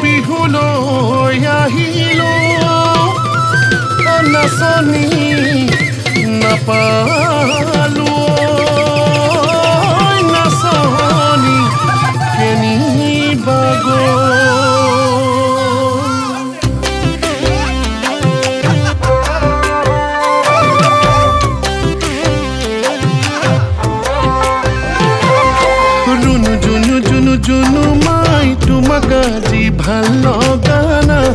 বিহুলৈ আহিলো নাচনি নাপালো নাচনি কেনিবা রুনু জুনু জুনু জুনু মাই তোমাক আজি ভাল লগা নাই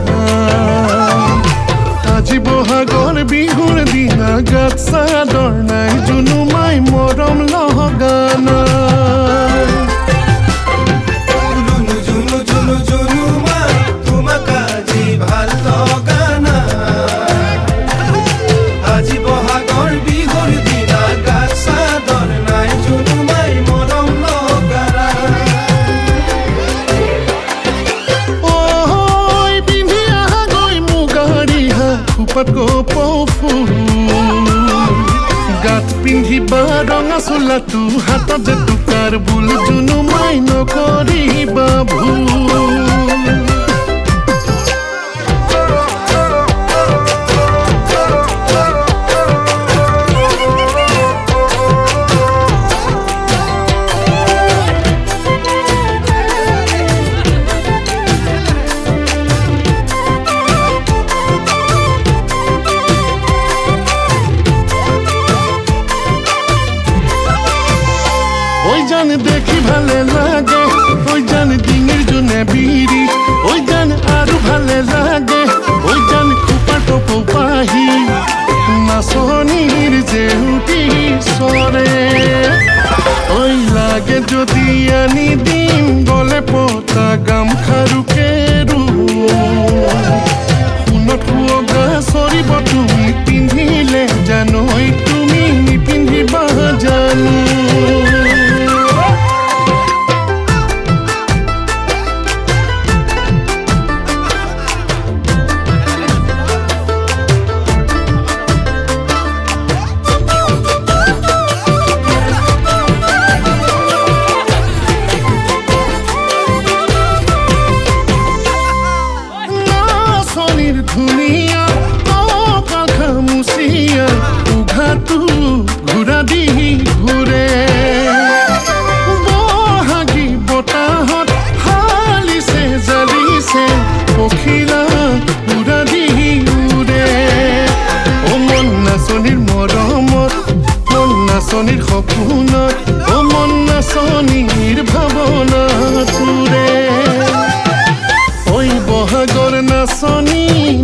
আজি বহাগৰ বিহুৰ দিনা গাত চাদৰ নাই জুনু মাই মৰম লগা নাই রুনু জুনু জুনু জুনু মাই তোমাক আজি ভাল লগা নাই আজি বহাগৰ বিহুৰ দিনা গাত চাদৰ নাই জুনু মাই মৰম লগা নাই পাতকো পফুল গাত পিন্ধিবা ৰঙা চোলাটো হাতত যে টুকাৰ বুল জুনু মাই নকৰিবা ভুল দেখি ভালে লাগে ওই জান ডিঙির জন্য বিড়ি ওই জান আরো ভালে লাগে ওই জান খুপা টোপো পাহি নাচনির যে উঠি সরে ওই লাগে যদি আনি দিম গলে পতা গামখাৰুকে ৰু সোণত শুৱগা চৰিব তুমি পিন্ধিলে জানো তুমি নিপিন্ধিবা জানো ধুনিয়া কাখা মুচিয়া উঘাটো ঘূৰা দি ঘূৰে বহাগী বতাহত হালিছে জালিছে পখিলা উৰা দি উৰে অ মন নাচনিৰ মৰমত মন নাচনিৰ সপোনত অ মন নাচনিৰ ভাৱনাটোৰে বহাগৰ নাচনি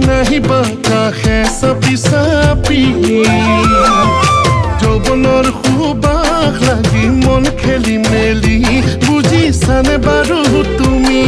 নাহিবা কাষে চাপি চাপি যৌৱনৰ সুবাস লাগি মন খেলি মেলি বুজিছানে বাৰু তুমি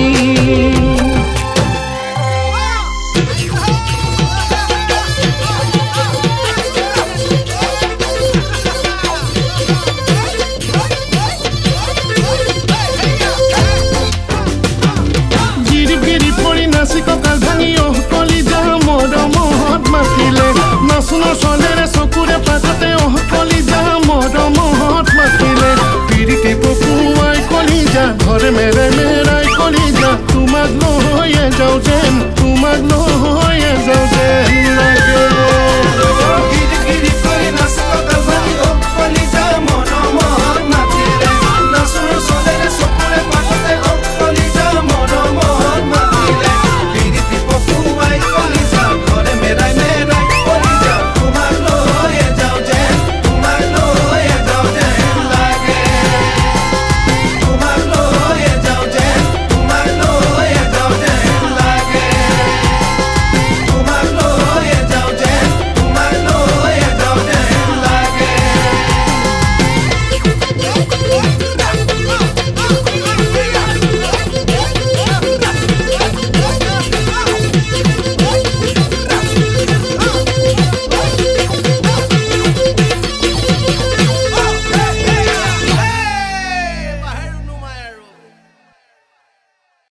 নাচনৰ চলেৰে চকুৰে পাততে কলিজা মৰমত মাতিলে পিৰিতি পপুৱাই কলিজা ঘৰে মেৰে মেৰাই কলিজা তোমাক লৈয়ে যাওঁ যেন তোমাক লৈয়ে যাওঁ যেন